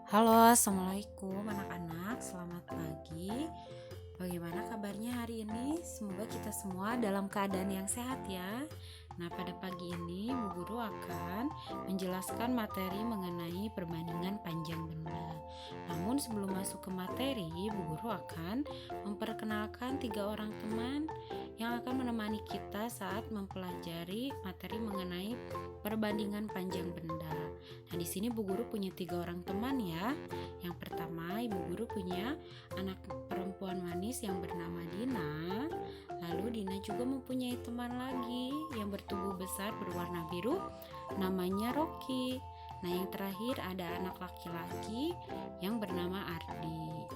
Halo, assalamualaikum anak-anak. Selamat pagi. Bagaimana kabarnya hari ini? Semoga kita semua dalam keadaan yang sehat ya. Nah, pada pagi ini Bu Guru akan menjelaskan materi mengenai perbandingan panjang benda. Namun sebelum masuk ke materi, Bu Guru akan memperkenalkan 3 orang teman yang akan menemani kita saat mempelajari materi mengenai perbandingan panjang benda. Nah, di sini Bu Guru punya 3 orang teman ya. Yang pertama, Ibu Guru punya anak perempuan manis yang bernama Dina. Lalu Dina juga mempunyai teman lagi yang bertubuh besar berwarna biru, namanya Rocky. Nah, yang terakhir ada anak laki-laki yang bernama Ardi.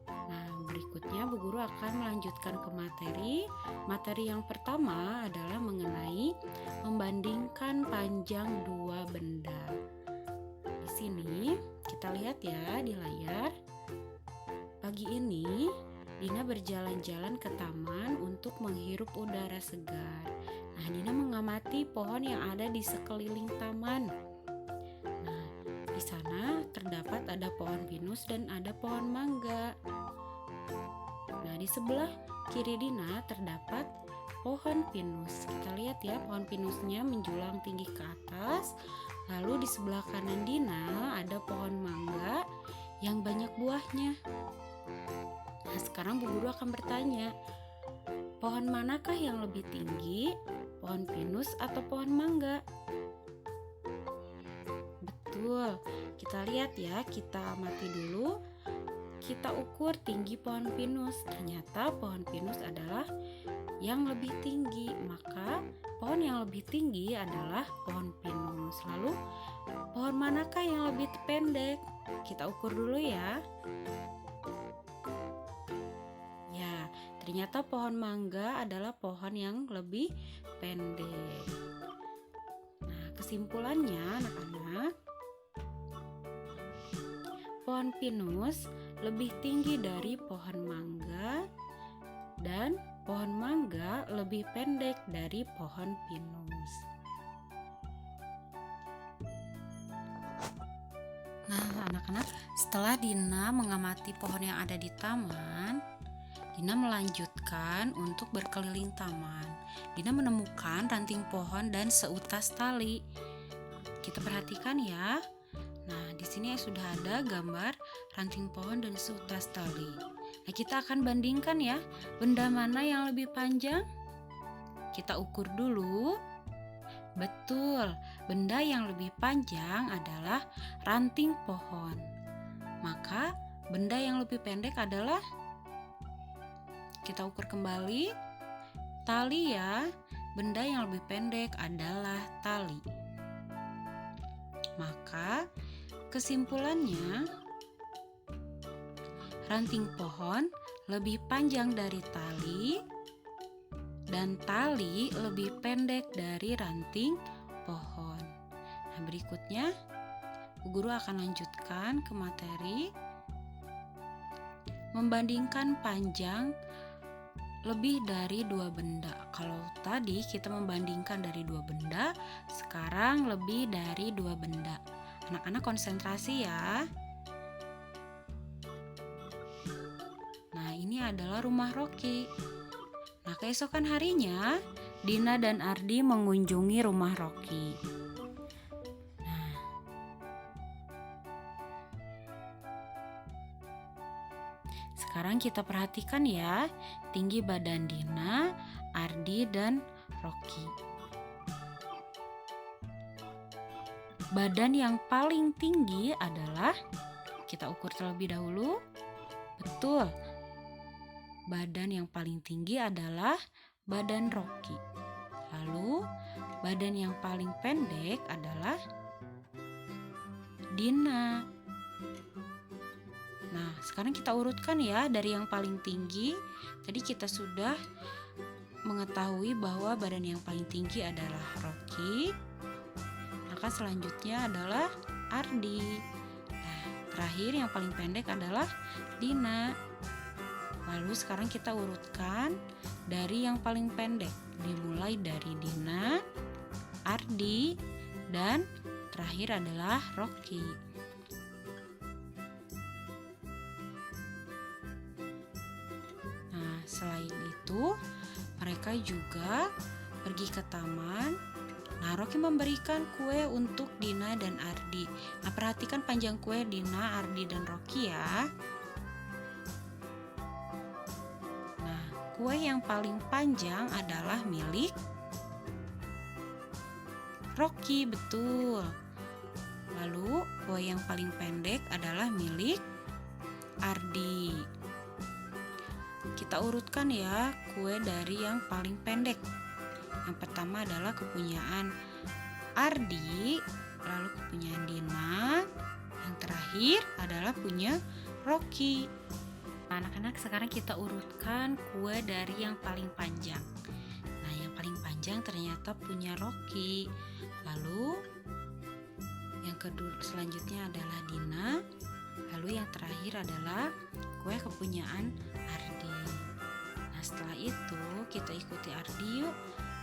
Nah, berikutnya Bu Guru akan melanjutkan ke materi. Materi yang pertama adalah mengenai membandingkan panjang dua benda. Di sini kita lihat ya di layar. Pagi ini Dina berjalan-jalan ke taman untuk menghirup udara segar. Nah, Dina mengamati pohon yang ada di sekeliling taman. Nah, di sana terdapat ada pohon pinus dan ada pohon mangga. Nah, di sebelah kiri Dina terdapat pohon pinus. Kita lihat ya, pohon pinusnya menjulang tinggi ke atas. Lalu di sebelah kanan Dina ada pohon mangga yang banyak buahnya. Nah, sekarang Bu Guru akan bertanya, pohon manakah yang lebih tinggi, pohon pinus atau pohon mangga? Betul, kita lihat ya, kita amati dulu. Kita ukur tinggi pohon pinus. Ternyata pohon pinus adalah yang lebih tinggi, maka pohon yang lebih tinggi adalah pohon pinus. Lalu pohon manakah yang lebih pendek? Kita ukur dulu ya. Ya, ternyata pohon mangga adalah pohon yang lebih pendek. Nah, kesimpulannya anak-anak, pohon pinus lebih tinggi dari pohon mangga dan pohon mangga lebih pendek dari pohon pinus. Nah, anak-anak, setelah Dina mengamati pohon yang ada di taman, Dina melanjutkan untuk berkeliling taman. Dina menemukan ranting pohon dan seutas tali. Kita perhatikan ya. Nah, di sini sudah ada gambar ranting pohon dan seutas tali. Nah, kita akan bandingkan ya, benda mana yang lebih panjang? Kita ukur dulu. Betul, benda yang lebih panjang adalah ranting pohon. Maka, benda yang lebih pendek adalah, kita ukur kembali, tali ya. Benda yang lebih pendek adalah tali. Maka, kesimpulannya, ranting pohon lebih panjang dari tali dan tali lebih pendek dari ranting pohon. Nah, berikutnya Bu Guru akan lanjutkan ke materi membandingkan panjang lebih dari dua benda. Kalau tadi kita membandingkan dari dua benda, sekarang lebih dari dua benda. Anak-anak konsentrasi ya. Nah, ini adalah rumah Rocky. Nah, keesokan harinya, Dina dan Ardi mengunjungi rumah Rocky. Nah, sekarang kita perhatikan ya, tinggi badan Dina, Ardi, dan Rocky. Badan yang paling tinggi adalah, kita ukur terlebih dahulu. Betul, badan yang paling tinggi adalah badan Rocky. Lalu, badan yang paling pendek adalah Dina. Nah, sekarang kita urutkan ya dari yang paling tinggi. Tadi kita sudah mengetahui bahwa badan yang paling tinggi adalah Rocky. Maka selanjutnya adalah Ardi. Nah, terakhir yang paling pendek adalah Dina. Lalu sekarang kita urutkan dari yang paling pendek, dimulai dari Dina, Ardi, dan terakhir adalah Rocky. selain itu mereka juga pergi ke taman. Nah, Rocky memberikan kue untuk Dina dan Ardi. Nah, perhatikan panjang kue Dina, Ardi, dan Rocky ya. Nah, kue yang paling panjang adalah milik Rocky, betul. Lalu, kue yang paling pendek adalah milik Ardi. Kita urutkan ya kue dari yang paling pendek. Yang pertama adalah kepunyaan Ardi, lalu kepunyaan Dina, yang terakhir adalah punya Rocky. Nah, anak-anak, sekarang kita urutkan kue dari yang paling panjang. Nah, yang paling panjang ternyata punya Rocky. Lalu yang kedua selanjutnya adalah Dina. Lalu yang terakhir adalah kue kepunyaan Ardi. Nah, setelah itu kita ikuti Ardi yuk.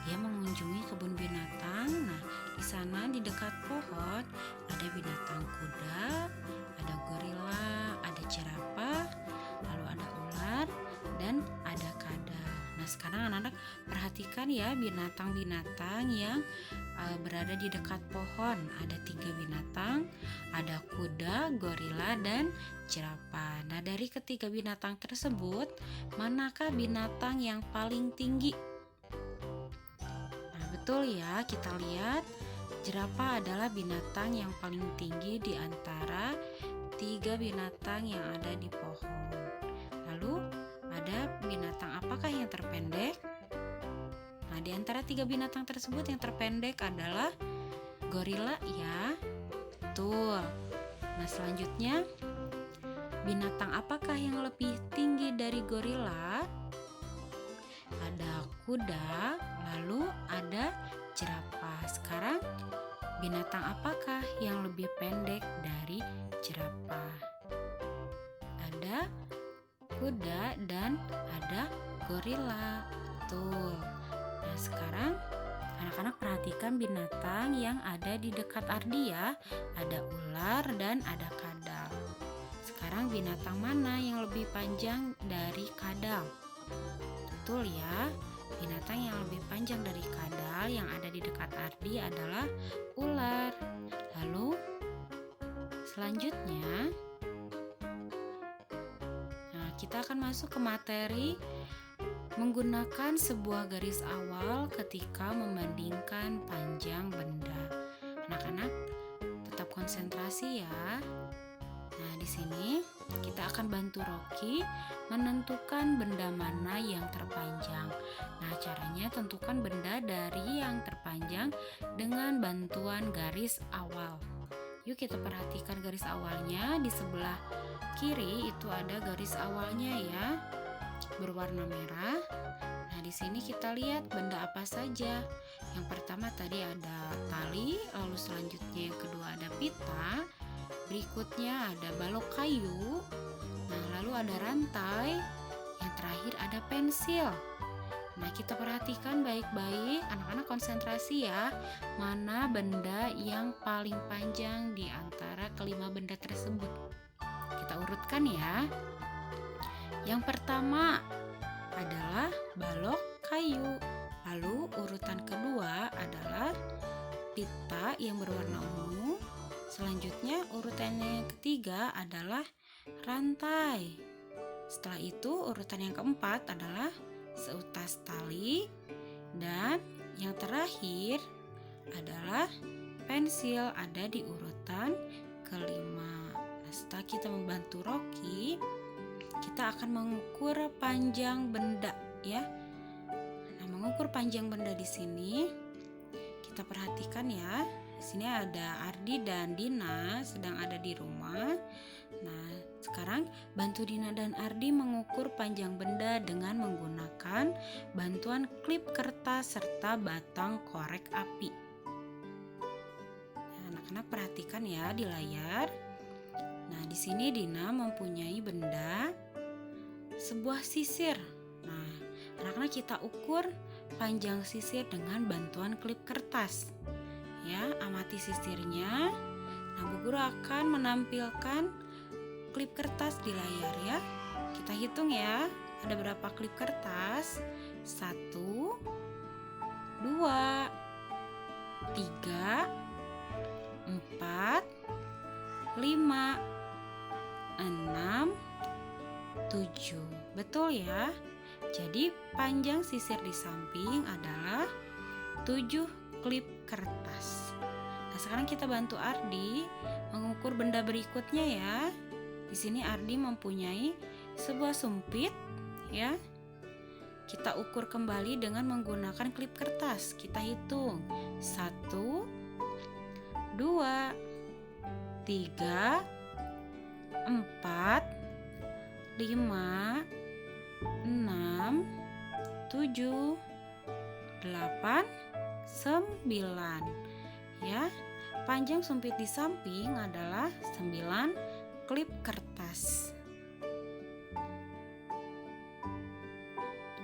Dia mengunjungi kebun binatang. Nah, di sana di dekat pohon ada binatang kuda, ada gorila, ada jerapah, lalu ada ular dan ada kada. Nah, sekarang anak-anak perhatikan ya binatang-binatang yang berada di dekat pohon. Ada 3 binatang, ada kuda, gorila, dan jerapah. Nah, dari ketiga binatang tersebut, manakah binatang yang paling tinggi? Nah, betul ya, kita lihat jerapah adalah binatang yang paling tinggi di antara 3 binatang yang ada di pohon. Lalu, ada binatang apakah yang terpendek? Nah, di antara 3 binatang tersebut yang terpendek adalah gorila ya. Betul. Nah, selanjutnya binatang apakah yang lebih tinggi dari gorila? Ada kuda, lalu ada jerapah. Sekarang binatang apakah yang lebih pendek dari jerapah? Ada kuda dan ada gorila. Betul. Nah, sekarang anak-anak perhatikan binatang yang ada di dekat Ardi ya. Ada ular dan ada kadal. Sekarang binatang mana yang lebih panjang dari kadal? Betul ya, binatang yang lebih panjang dari kadal yang ada di dekat Ardi adalah ular. Lalu selanjutnya, nah, kita akan masuk ke materi menggunakan sebuah garis awal ketika membandingkan panjang benda. Anak-anak tetap konsentrasi ya. Nah, di sini kita akan bantu Rocky menentukan benda mana yang terpanjang. Nah, caranya tentukan benda dari yang terpanjang dengan bantuan garis awal. Yuk kita perhatikan garis awalnya. Di sebelah kiri itu ada garis awalnya ya, berwarna merah. Nah, di sini kita lihat benda apa saja. Yang pertama tadi ada tali, lalu selanjutnya yang kedua ada pita, berikutnya ada balok kayu, nah lalu ada rantai, yang terakhir ada pensil. Nah, kita perhatikan baik-baik, anak-anak konsentrasi ya, mana benda yang paling panjang di antara kelima benda tersebut. Kita urutkan ya. Yang pertama adalah balok kayu. Lalu urutan kedua adalah pita yang berwarna ungu. Selanjutnya urutan yang ketiga adalah rantai. Setelah itu urutan yang keempat adalah seutas tali. Dan yang terakhir adalah pensil, ada di urutan kelima. Nah, setelah kita membantu Rocky, kita akan mengukur panjang benda ya. Nah, mengukur panjang benda di sini kita perhatikan ya. Di sini ada Ardi dan Dina sedang ada di rumah. Nah, sekarang bantu Dina dan Ardi mengukur panjang benda dengan menggunakan bantuan klip kertas serta batang korek api. Nah, anak-anak perhatikan ya di layar. Nah, di sini Dina mempunyai benda sebuah sisir. Nah, anak-anak kita ukur panjang sisir dengan bantuan klip kertas. Ya, amati sisirnya. Nah, Bu Guru akan menampilkan klip kertas di layar ya. Kita hitung ya. ada berapa klip kertas? 1, 2, 3, 4, 5, 6, 7. Betul ya? Jadi panjang sisir di samping adalah 7 klip kertas. Nah, sekarang kita bantu Ardi mengukur benda berikutnya ya. Di sini Ardi mempunyai sebuah sumpit ya. Kita ukur kembali dengan menggunakan klip kertas. Kita hitung 1, 2, 3, 4, 5, 6, 7, 8, 9 ya. Panjang sumpit di samping adalah 9 klip kertas.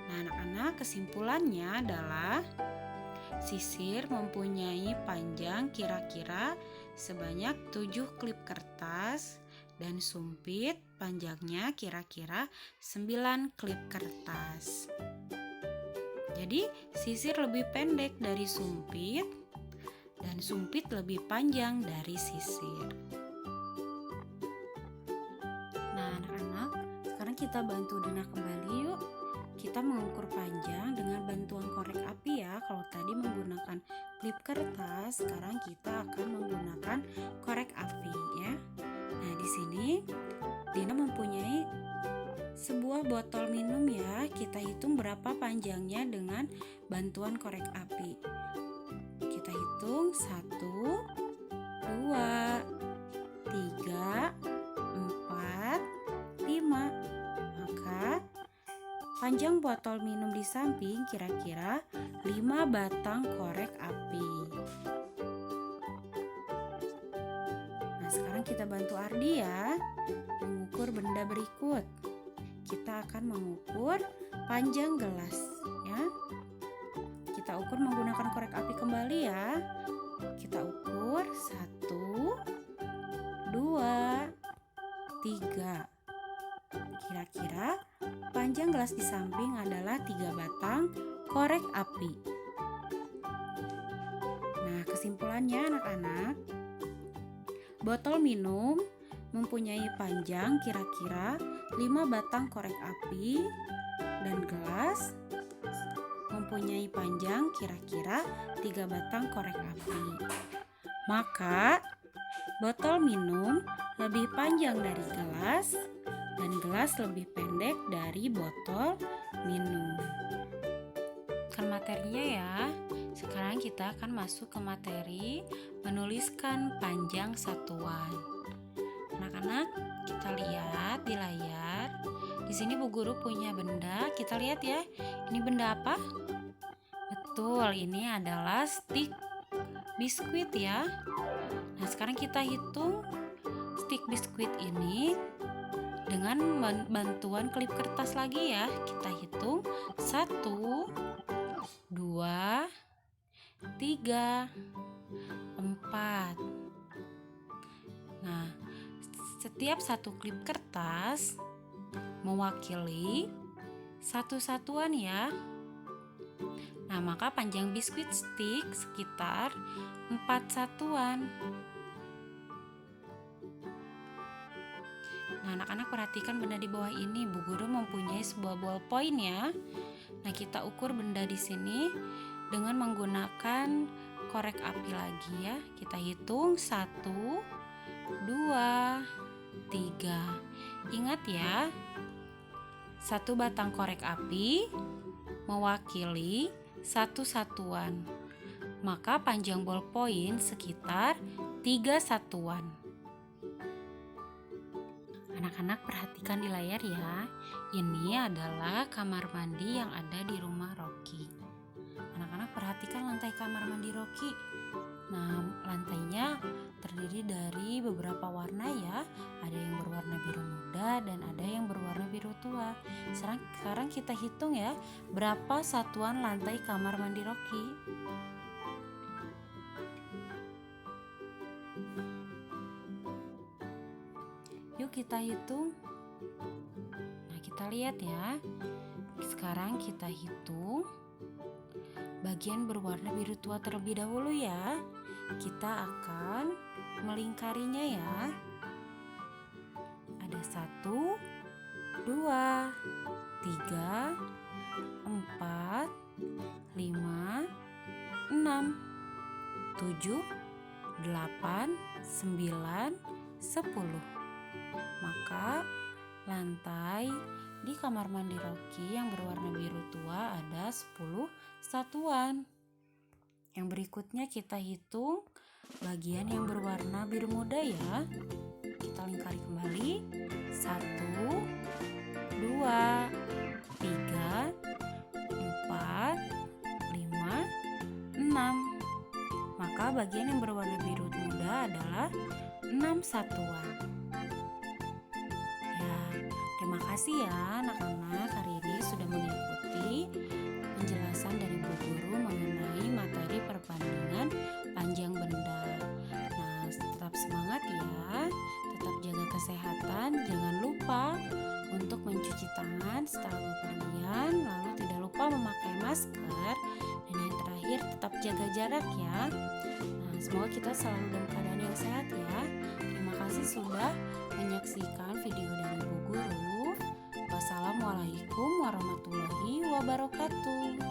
Nah, anak-anak, kesimpulannya adalah sisir mempunyai panjang kira-kira sebanyak 7 klip kertas dan sumpit panjangnya kira-kira 9 klip kertas. Jadi sisir lebih pendek dari sumpit dan sumpit lebih panjang dari sisir. Nah, anak-anak, sekarang kita bantu Dina kembali yuk. Kita mengukur panjang dengan bantuan korek api ya. Kalau tadi menggunakan klip kertas, sekarang kita akan menggunakan korek api ya. Nah, di sini Dina mempunyai sebuah botol minum ya. Kita hitung berapa panjangnya dengan bantuan korek api. Kita hitung 1, 2, 3, 4, 5. Maka panjang botol minum di samping kira-kira 5 batang korek api. Nah, sekarang kita bantu Ardi ya mengukur benda berikut. Kita akan mengukur panjang gelas ya. Kita ukur menggunakan korek api kembali ya. Kita ukur 1, 2, 3. Kira-kira panjang gelas di samping adalah 3 batang korek api. Nah, kesimpulannya anak-anak, botol minum mempunyai panjang kira-kira 5 batang korek api dan gelas mempunyai panjang kira-kira 3 batang korek api. Maka botol minum lebih panjang dari gelas dan gelas lebih pendek dari botol minum. Kan materinya ya. Sekarang kita akan masuk ke materi menuliskan panjang satuan. Anak-anak, kita lihat di layar. Di sini Bu Guru punya benda. Kita lihat ya. Ini benda apa? Betul, ini adalah stik biskuit ya. Nah, sekarang kita hitung stik biskuit ini dengan bantuan klip kertas lagi ya. Kita hitung 1, 2, 3, 4. Nah, setiap satu klip kertas mewakili satu satuan ya. Nah, maka panjang biskuit stik sekitar 4 satuan. Nah, anak-anak perhatikan benda di bawah ini. Bu Guru mempunyai sebuah ballpoint ya. Nah, kita ukur benda di sini dengan menggunakan korek api lagi ya. Kita hitung 1, 2, 3. Ingat ya, satu batang korek api mewakili satu satuan. Maka panjang ballpoint sekitar 3 satuan. Anak-anak perhatikan di layar ya. Ini adalah kamar mandi yang ada di rumah Rocky. Anak-anak perhatikan lantai kamar mandi Rocky. Nah, lantainya terdiri dari beberapa warna ya. Ada yang berwarna biru muda dan ada yang berwarna biru tua. Sekarang kita hitung ya, berapa satuan lantai kamar mandi Rocky. Yuk kita hitung Nah, kita lihat ya. Sekarang kita hitung bagian berwarna biru tua terlebih dahulu ya. Kita akan melingkarinya ya. Ada 1, 2, 3, 4, 5, 6, 7, 8, 9, 10. Maka lantai di kamar mandi Rocky yang berwarna biru tua ada 10 satuan. Yang berikutnya kita hitung bagian yang berwarna biru muda ya. Kita lingkari kembali. 1, 2, 3, 4, 5, 6. Maka bagian yang berwarna biru muda adalah 6 satuan. Ya, terima kasih ya anak-anak hari ini sudah mengikuti penjelasan dari Bu Guru mengenai materi perbandingan panjang benda. Nah, tetap semangat ya, tetap jaga kesehatan, jangan lupa untuk mencuci tangan setelah bepergian, lalu tidak lupa memakai masker, dan yang terakhir tetap jaga jarak ya. Nah, semoga kita selalu dalam keadaan yang sehat ya. Terima kasih sudah menyaksikan video dari Bu Guru. Wassalamualaikum warahmatullahi wabarakatuh.